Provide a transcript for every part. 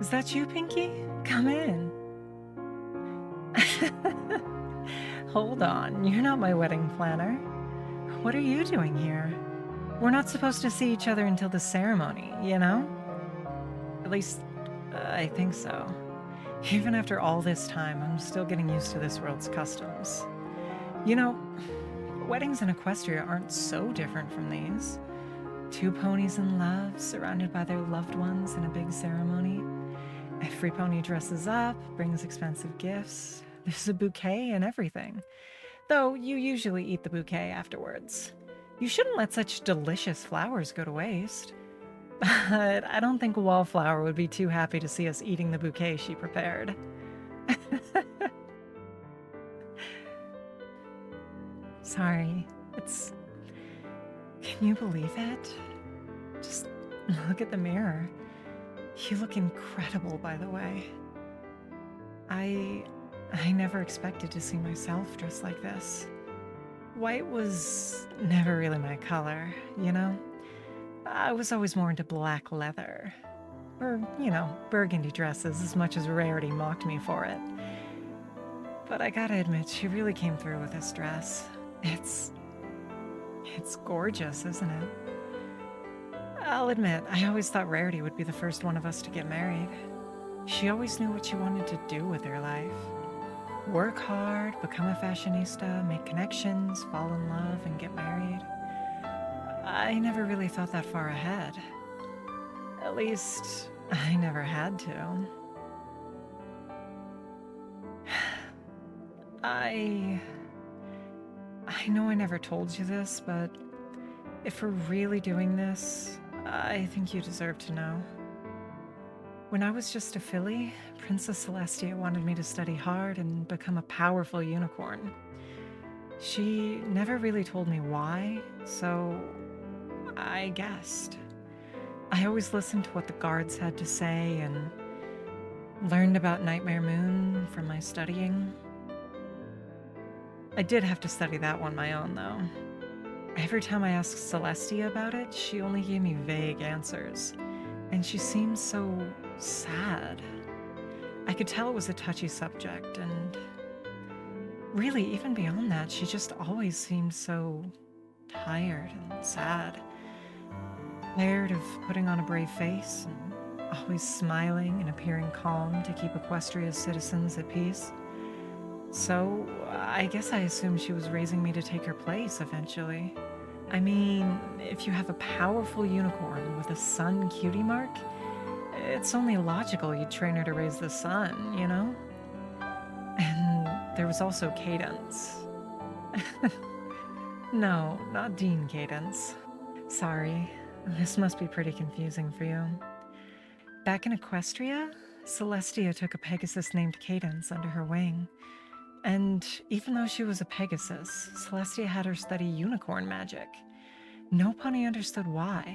Is that you, Pinky? Come in. Hold on, you're not my wedding planner. What are you doing here? We're not supposed to see each other until the ceremony, you know? At least, I think so. Even after all this time, I'm still getting used to this world's customs. You know, weddings in Equestria aren't so different from these. Two ponies in love, surrounded by their loved ones in a big ceremony. Every pony dresses up, brings expensive gifts. There's a bouquet and everything. Though you usually eat the bouquet afterwards. You shouldn't let such delicious flowers go to waste. But I don't think Wallflower would be too happy to see us eating the bouquet she prepared. Sorry, it's... Can you believe it? Just look at the mirror. You look incredible, by the way. I never expected to see myself dressed like this. White was never really my color, you know? I was always more into black leather. Or, you know, burgundy dresses, as much as Rarity mocked me for it. But I gotta admit, she really came through with this dress. It's gorgeous, isn't it? I'll admit, I always thought Rarity would be the first one of us to get married. She always knew what she wanted to do with her life. Work hard, become a fashionista, make connections, fall in love, and get married. I never really thought that far ahead. At least, I never had to. I know I never told you this, but if we're really doing this, I think you deserve to know. When I was just a filly, Princess Celestia wanted me to study hard and become a powerful unicorn. She never really told me why, so I guessed. I always listened to what the guards had to say and learned about Nightmare Moon from my studying. I did have to study that one my own, though. Every time I asked Celestia about it, she only gave me vague answers, and she seemed so sad. I could tell it was a touchy subject, and really, even beyond that, she just always seemed so tired and sad. Tired of putting on a brave face and always smiling and appearing calm to keep Equestria's citizens at peace. So, I guess I assumed she was raising me to take her place eventually. I mean, if you have a powerful unicorn with a sun cutie mark, it's only logical you'd train her to raise the sun, you know? And there was also Cadence. No, not Dean Cadence. Sorry, this must be pretty confusing for you. Back in Equestria, Celestia took a Pegasus named Cadence under her wing. And even though she was a Pegasus, Celestia had her study unicorn magic. No pony understood why.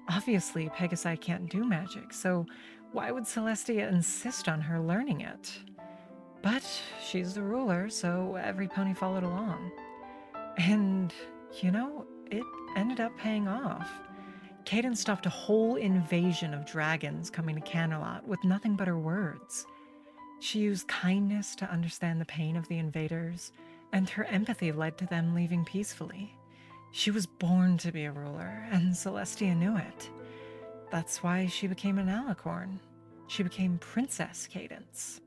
Obviously, Pegasi can't do magic, so why would Celestia insist on her learning it? But she's the ruler, so every pony followed along. And, you know, it ended up paying off. Cadence stopped a whole invasion of dragons coming to Camelot with nothing but her words. She used kindness to understand the pain of the invaders, and her empathy led to them leaving peacefully. She was born to be a ruler, and Celestia knew it. That's why she became an alicorn. She became Princess Cadence.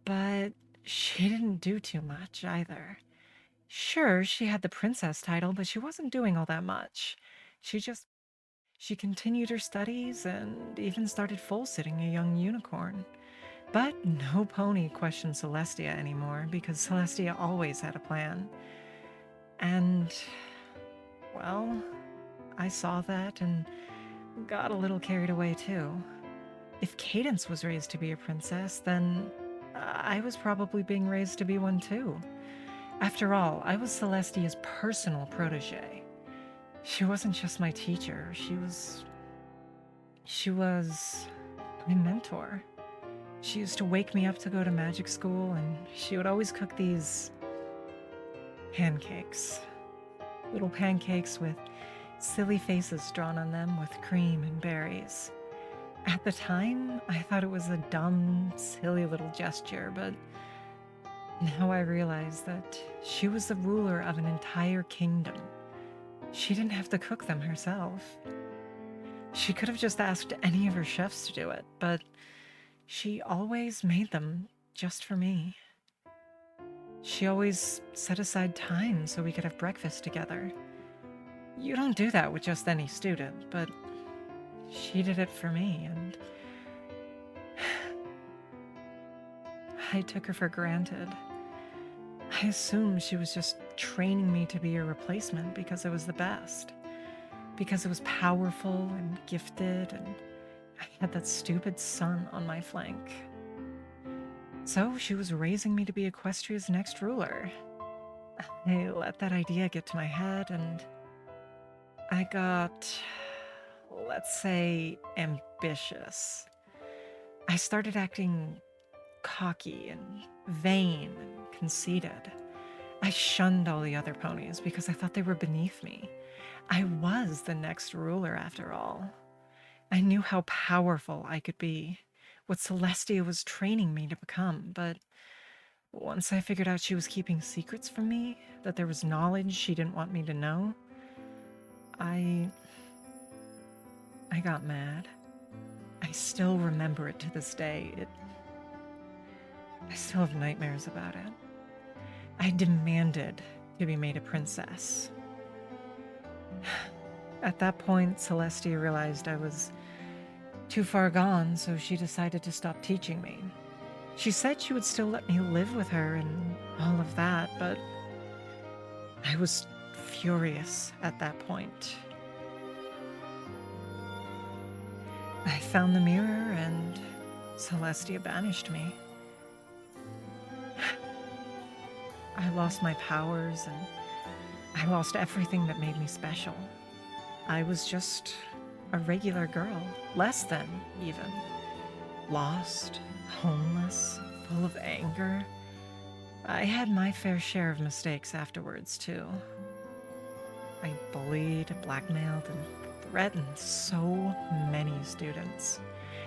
But she didn't do too much either. Sure, she had the princess title, but she wasn't doing all that much. She continued her studies and even started foal-sitting a young unicorn. But no pony questioned Celestia anymore because Celestia always had a plan. And, well, I saw that and got a little carried away too. If Cadence was raised to be a princess, then I was probably being raised to be one too. After all, I was Celestia's personal protege. She wasn't just my teacher, she was my mentor. She used to wake me up to go to magic school, and she would always cook these pancakes. Little pancakes with silly faces drawn on them with cream and berries. At the time, I thought it was a dumb, silly little gesture, but now I realize that she was the ruler of an entire kingdom. She didn't have to cook them herself. She could have just asked any of her chefs to do it, but she always made them just for me. She always set aside time so we could have breakfast together. You don't do that with just any student, but she did it for me, and I took her for granted. I assumed she was just training me to be a replacement because it was the best. Because it was powerful and gifted, and I had that stupid son on my flank. So she was raising me to be Equestria's next ruler. I let that idea get to my head, and I got, let's say, ambitious. I started acting cocky and vain and conceited. I shunned all the other ponies because I thought they were beneath me. I was the next ruler after all. I knew how powerful I could be, what Celestia was training me to become, but once I figured out she was keeping secrets from me, that there was knowledge she didn't want me to know, I got mad. I still remember it to this day. I still have nightmares about it. I demanded to be made a princess. At that point, Celestia realized I was too far gone, so she decided to stop teaching me. She said she would still let me live with her and all of that, but I was furious at that point. I found the mirror and Celestia banished me. I lost my powers and I lost everything that made me special. I was just a regular girl, less than even. Lost, homeless, full of anger. I had my fair share of mistakes afterwards, too. I bullied, blackmailed, and threatened so many students.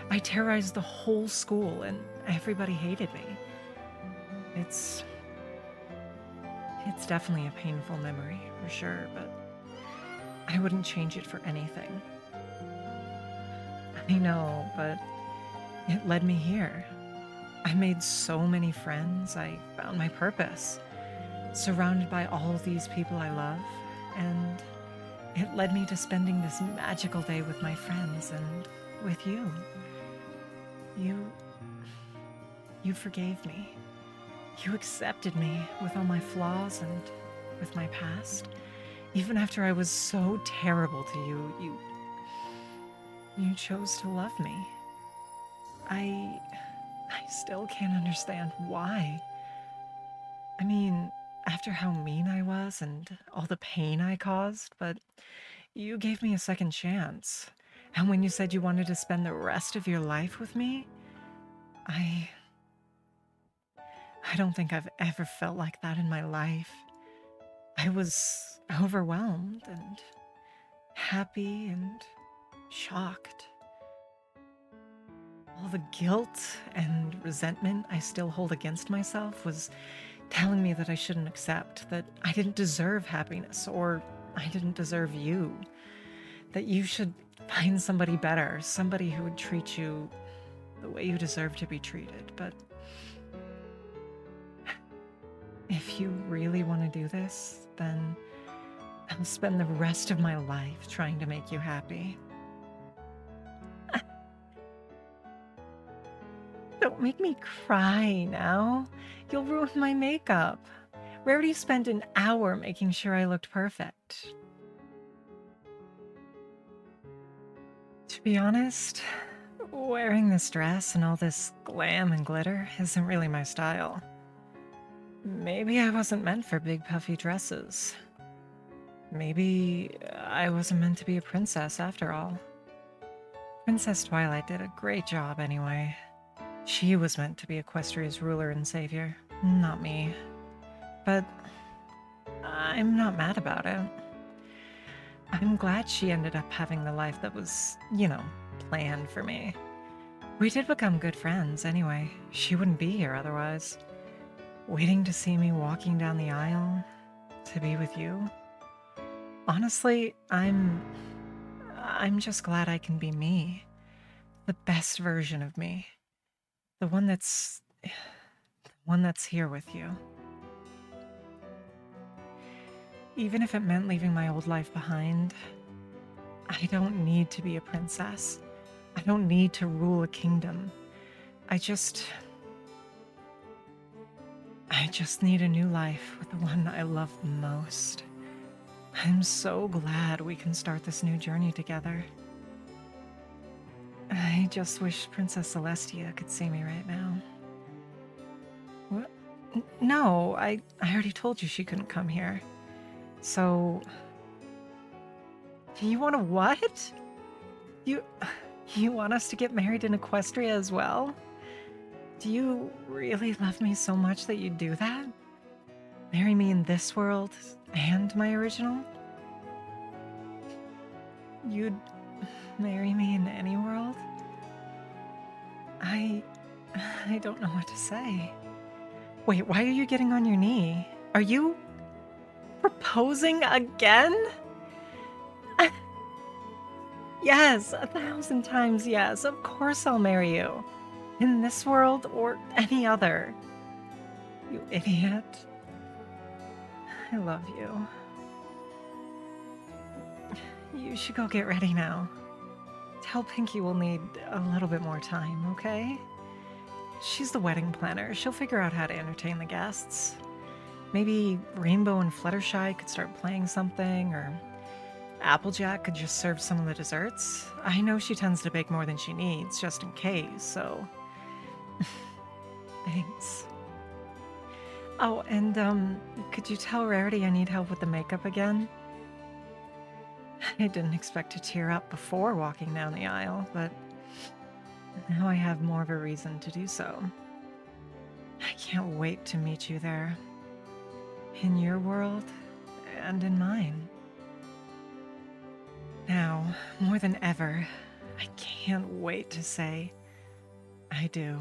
I terrorized the whole school, and everybody hated me. It's definitely a painful memory, for sure, but I wouldn't change it for anything. I know, but it led me here. I made so many friends, I found my purpose, surrounded by all these people I love, and it led me to spending this magical day with my friends and with you. You forgave me. You accepted me with all my flaws and with my past. Even after I was so terrible to you, you chose to love me. I still can't understand why. I mean, after how mean I was and all the pain I caused, but you gave me a second chance. And when you said you wanted to spend the rest of your life with me, I don't think I've ever felt like that in my life. I was overwhelmed and happy and shocked. All the guilt and resentment I still hold against myself was telling me that I shouldn't accept, that I didn't deserve happiness, or I didn't deserve you, that you should find somebody better, somebody who would treat you the way you deserve to be treated. But if you really want to do this, then I'll spend the rest of my life trying to make you happy. Don't make me cry now. You'll ruin my makeup. We already spent an hour making sure I looked perfect. To be honest, wearing this dress and all this glam and glitter isn't really my style. Maybe I wasn't meant for big puffy dresses. Maybe I wasn't meant to be a princess after all. Princess Twilight did a great job anyway. She was meant to be Equestria's ruler and savior, not me. But I'm not mad about it. I'm glad she ended up having the life that was, planned for me. We did become good friends anyway. She wouldn't be here otherwise. Waiting to see me walking down the aisle, to be with you. Honestly, I'm just glad I can be me. The best version of me. The one that's here with you. Even if it meant leaving my old life behind, I don't need to be a princess. I don't need to rule a kingdom. I just need a new life with the one I love most. I'm so glad we can start this new journey together. I just wish Princess Celestia could see me right now. What? No, I already told you she couldn't come here. So, you want to what? You want us to get married in Equestria as well? Do you really love me so much that you'd do that? Marry me in this world and my original? You'd marry me in any world? I don't know what to say. Wait, why are you getting on your knee? Are you proposing again? Yes, 1,000 times yes. Of course I'll marry you. In this world or any other. You idiot. I love you. You should go get ready now. Tell Pinky we'll need a little bit more time, okay? She's the wedding planner. She'll figure out how to entertain the guests. Maybe Rainbow and Fluttershy could start playing something, or Applejack could just serve some of the desserts. I know she tends to bake more than she needs, just in case, so... Thanks. Oh, and, could you tell Rarity I need help with the makeup again? I didn't expect to tear up before walking down the aisle, but now I have more of a reason to do so. I can't wait to meet you there. In your world, and in mine. Now, more than ever, I can't wait to say, I do.